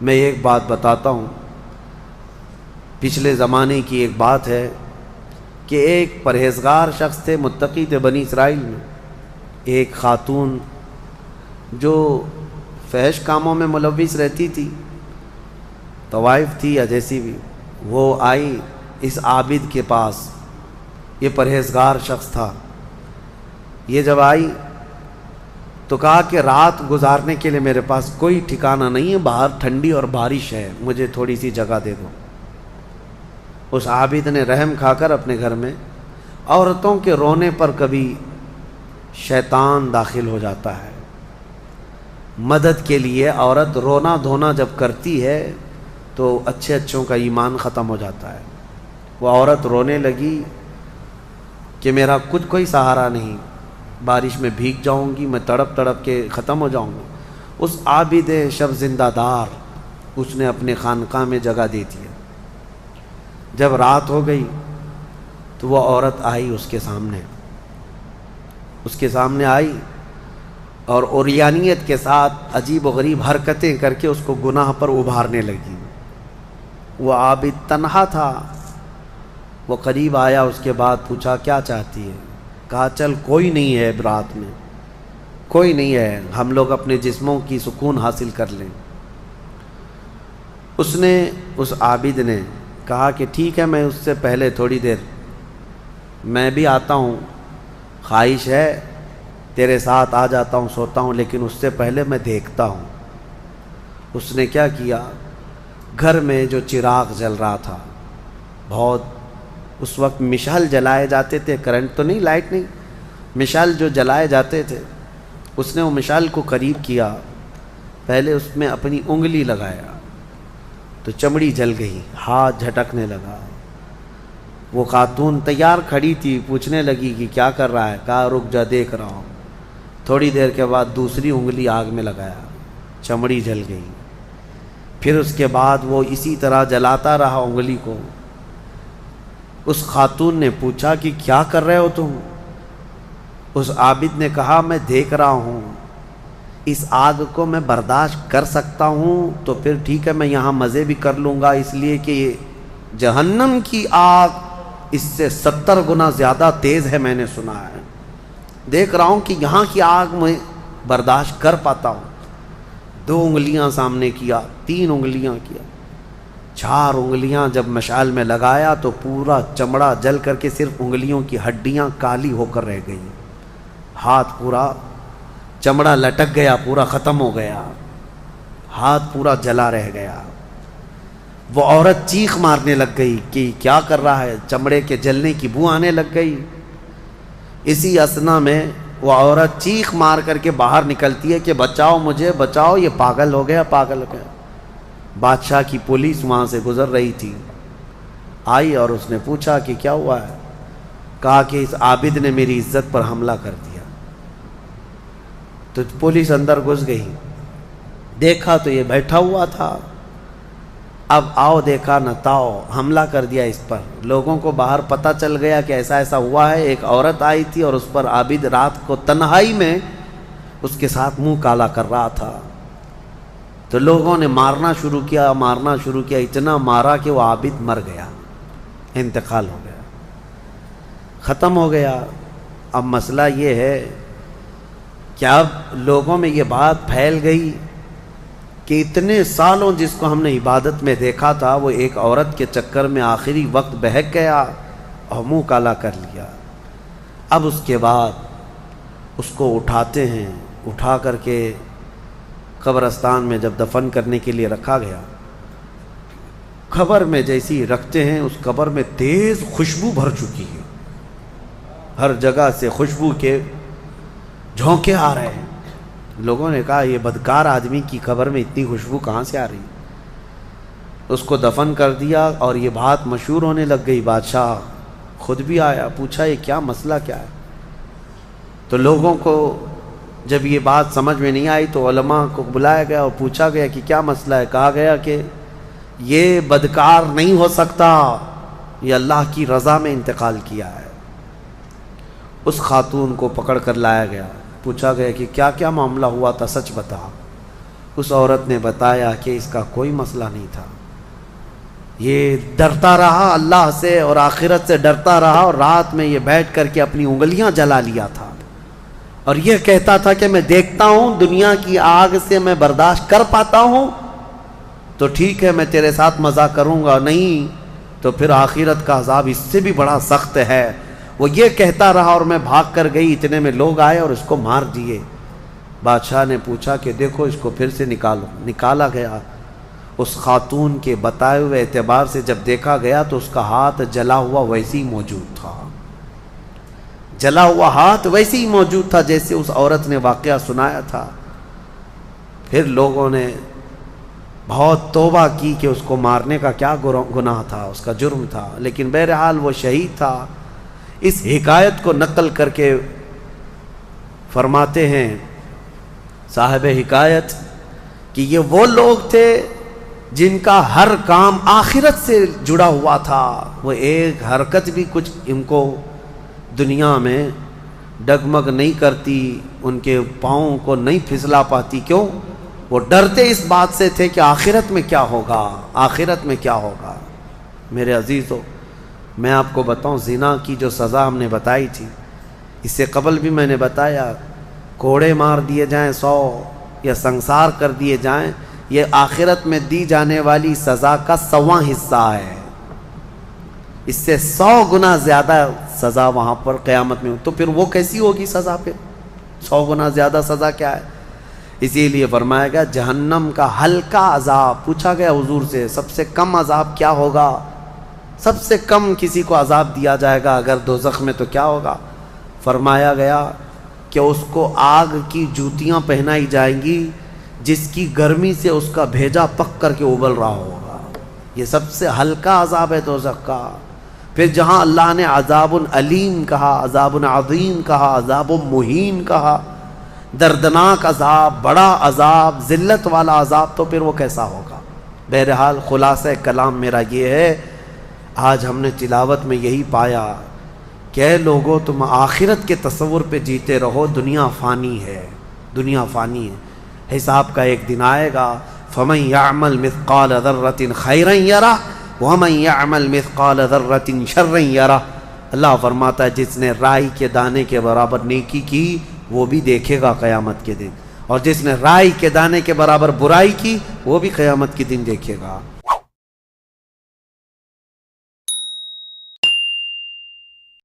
میں ایک بات بتاتا ہوں، پچھلے زمانے کی ایک بات ہے کہ ایک پرہیزگار شخص تھے، متقی تھے بنی اسرائیل میں، ایک خاتون جو فحش کاموں میں ملوث رہتی تھی، طوائف تھی یا جیسی بھی، وہ آئی اس عابد کے پاس، یہ پرہیزگار شخص تھا۔ یہ جب آئی تو کہا کہ رات گزارنے کے لیے میرے پاس کوئی ٹھکانہ نہیں ہے، باہر ٹھنڈی اور بارش ہے، مجھے تھوڑی سی جگہ دے دو۔ اس عابد نے رحم کھا کر اپنے گھر میں عورتوں کے رونے پر کبھی شیطان داخل ہو جاتا ہے، مدد کے لیے عورت رونا دھونا جب کرتی ہے تو اچھوں کا ایمان ختم ہو جاتا ہے۔ وہ عورت رونے لگی کہ میرا کچھ کوئی سہارا نہیں، بارش میں بھیگ جاؤں گی، میں تڑپ تڑپ کے ختم ہو جاؤں گی۔ اس عابد شب زندہ دار اس نے اپنے خانقاہ میں جگہ دی تھی۔ جب رات ہو گئی تو وہ عورت آئی اس کے سامنے آئی اور عریانیت کے ساتھ عجیب و غریب حرکتیں کر کے اس کو گناہ پر ابھارنے لگی۔ وہ عابد تنہا تھا، وہ قریب آیا، اس کے بعد پوچھا کیا چاہتی ہے؟ کہا چل کوئی نہیں ہے، رات میں کوئی نہیں ہے، ہم لوگ اپنے جسموں کی سکون حاصل کر لیں۔ اس عابد نے کہا کہ ٹھیک ہے، میں اس سے پہلے تھوڑی دیر میں بھی آتا ہوں، خواہش ہے تیرے ساتھ آ جاتا ہوں، سوتا ہوں، لیکن اس سے پہلے میں دیکھتا ہوں۔ اس نے کیا کیا، گھر میں جو چراغ جل رہا تھا، بہت اس وقت مشعل جلائے جاتے تھے، کرنٹ تو نہیں، لائٹ نہیں، مشعل جو جلائے جاتے تھے، اس نے وہ مشعل کو قریب کیا، پہلے اس میں اپنی انگلی لگایا تو چمڑی جل گئی، ہاتھ جھٹکنے لگا۔ وہ خاتون تیار کھڑی تھی، پوچھنے لگی کہ کیا کر رہا ہے؟ کہا رک جا، دیکھ رہا ہوں۔ تھوڑی دیر کے بعد دوسری انگلی آگ میں لگایا، چمڑی جل گئی۔ پھر اس کے بعد وہ اسی طرح جلاتا رہا انگلی کو۔ اس خاتون نے پوچھا کہ کیا کر رہے ہو تم؟ اس عابد نے کہا میں دیکھ رہا ہوں، اس آگ کو میں برداشت کر سکتا ہوں تو پھر ٹھیک ہے، میں یہاں مزے بھی کر لوں گا، اس لیے کہ یہ جہنم کی آگ اس سے 70 گنا زیادہ تیز ہے، میں نے سنا ہے، دیکھ رہا ہوں کہ یہاں کی آگ میں برداشت کر پاتا ہوں۔ 2 انگلیاں سامنے کیا، 3 انگلیاں کیا، 4 انگلیاں جب مشعل میں لگایا تو پورا چمڑا جل کر کے صرف انگلیوں کی ہڈیاں کالی ہو کر رہ گئی، ہاتھ پورا چمڑا لٹک گیا، پورا ختم ہو گیا، ہاتھ پورا جلا رہ گیا۔ وہ عورت چیخ مارنے لگ گئی کہ کیا کر رہا ہے، چمڑے کے جلنے کی بو آنے لگ گئی۔ اسی اثنا میں وہ عورت چیخ مار کر کے باہر نکلتی ہے کہ بچاؤ مجھے، بچاؤ، یہ پاگل ہو گیا، پاگل ہو گیا۔ بادشاہ کی پولیس وہاں سے گزر رہی تھی، آئی اور اس نے پوچھا کہ کیا ہوا ہے؟ کہا کہ اس عابد نے میری عزت پر حملہ کر دیا۔ تو پولیس اندر گھس گئی، دیکھا تو یہ بیٹھا ہوا تھا، اب آؤ دیکھا نہ تاؤ، حملہ کر دیا اس پر۔ لوگوں کو باہر پتہ چل گیا کہ ایسا ایسا ہوا ہے، ایک عورت آئی تھی اور اس پر عابد رات کو تنہائی میں اس کے ساتھ منہ کالا کر رہا تھا۔ تو لوگوں نے مارنا شروع کیا، اتنا مارا کہ وہ عابد مر گیا، انتقال ہو گیا، ختم ہو گیا۔ اب مسئلہ یہ ہے کہ اب لوگوں میں یہ بات پھیل گئی کہ اتنے سالوں جس کو ہم نے عبادت میں دیکھا تھا، وہ ایک عورت کے چکر میں آخری وقت بہک گیا اور منہ کالا کر لیا۔ اب اس کے بعد اس کو اٹھاتے ہیں، اٹھا کر کے قبرستان میں جب دفن کرنے کے لیے رکھا گیا، قبر میں جیسی رکھتے ہیں، اس قبر میں تیز خوشبو بھر چکی ہے، ہر جگہ سے خوشبو کے جھونکے آ رہے ہیں۔ لوگوں نے کہا یہ بدکار آدمی کی قبر میں اتنی خوشبو کہاں سے آ رہی؟ اس کو دفن کر دیا اور یہ بات مشہور ہونے لگ گئی۔ بادشاہ خود بھی آیا، پوچھا یہ کیا مسئلہ کیا ہے؟ تو لوگوں کو جب یہ بات سمجھ میں نہیں آئی تو علماء کو بلایا گیا اور پوچھا گیا کہ کیا مسئلہ ہے؟ کہا گیا کہ یہ بدکار نہیں ہو سکتا، یہ اللہ کی رضا میں انتقال کیا ہے۔ اس خاتون کو پکڑ کر لایا گیا، پوچھا گیا کہ کیا کیا معاملہ ہوا تھا، سچ بتا۔ اس عورت نے بتایا کہ اس کا کوئی مسئلہ نہیں تھا، یہ ڈرتا رہا اللہ سے اور آخرت سے ڈرتا رہا، اور رات میں یہ بیٹھ کر کے اپنی انگلیاں جلا لیا تھا، اور یہ کہتا تھا کہ میں دیکھتا ہوں دنیا کی آگ سے میں برداشت کر پاتا ہوں تو ٹھیک ہے میں تیرے ساتھ مزہ کروں گا، نہیں تو پھر آخرت کا عذاب اس سے بھی بڑا سخت ہے۔ وہ یہ کہتا رہا اور میں بھاگ کر گئی، اتنے میں لوگ آئے اور اس کو مار دیے۔ بادشاہ نے پوچھا کہ دیکھو اس کو پھر سے نکالو، نکالا گیا۔ اس خاتون کے بتائے ہوئے اعتبار سے جب دیکھا گیا تو اس کا ہاتھ جلا ہوا ویسے ہی موجود تھا، جلا ہوا ہاتھ ویسے ہی موجود تھا جیسے اس عورت نے واقعہ سنایا تھا۔ پھر لوگوں نے بہت توبہ کی کہ اس کو مارنے کا کیا گناہ تھا، اس کا جرم تھا، لیکن بہرحال وہ شہید تھا۔ اس حکایت کو نقل کر کے فرماتے ہیں صاحب حکایت کہ یہ وہ لوگ تھے جن کا ہر کام آخرت سے جڑا ہوا تھا، وہ ایک حرکت بھی کچھ ان کو دنیا میں ڈگمگ نہیں کرتی، ان کے پاؤں کو نہیں پھسلا پاتی۔ کیوں؟ وہ ڈرتے اس بات سے تھے کہ آخرت میں کیا ہوگا، آخرت میں کیا ہوگا۔ میرے عزیزو، میں آپ کو بتاؤں زنا کی جو سزا ہم نے بتائی تھی، اس سے قبل بھی میں نے بتایا کوڑے مار دیے جائیں 100 یا سنسار کر دیے جائیں، یہ آخرت میں دی جانے والی سزا کا 100واں حصہ ہے، اس سے 100 گنا زیادہ سزا وہاں پر قیامت میں۔ تو پھر وہ کیسی ہوگی سزا؟ پھر 100 گنا زیادہ سزا کیا ہے؟ اسی لیے فرمایا گیا جہنم کا ہلکا عذاب۔ پوچھا گیا حضور سے سب سے کم عذاب کیا ہوگا؟ سب سے کم کسی کو عذاب دیا جائے گا اگر دوزخ میں تو کیا ہوگا؟ فرمایا گیا کہ اس کو آگ کی جوتیاں پہنائی جائیں گی جس کی گرمی سے اس کا بھیجا پک کر کے ابل رہا ہوگا۔ یہ سب سے ہلکا عذاب ہے دوزخ کا۔ پھر جہاں اللہ نے عذاب علیم کہا، عذاب عظیم کہا، عذاب مہین کہا، دردناک عذاب، بڑا عذاب، ذلت والا عذاب، تو پھر وہ کیسا ہوگا؟ بہرحال خلاصہ کلام میرا یہ ہے، آج ہم نے تلاوت میں یہی پایا کہ اے لوگو تم آخرت کے تصور پہ جیتے رہو، دنیا فانی ہے، دنیا فانی ہے، حساب کا ایک دن آئے گا۔ فَمَن يَعْمَلْ مِثْقَالَ ذَرَّةٍ خَيْرًا يَرَهُ وَمَن يَعْمَلْ مِثْقَالَ ذَرَّةٍ شَرًّا يَرَهُ۔ اللہ فرماتا ہے جس نے رائی کے دانے کے برابر نیکی کی وہ بھی دیکھے گا قیامت کے دن، اور جس نے رائی کے دانے کے برابر برائی کی وہ بھی قیامت کے دن دیکھے گا۔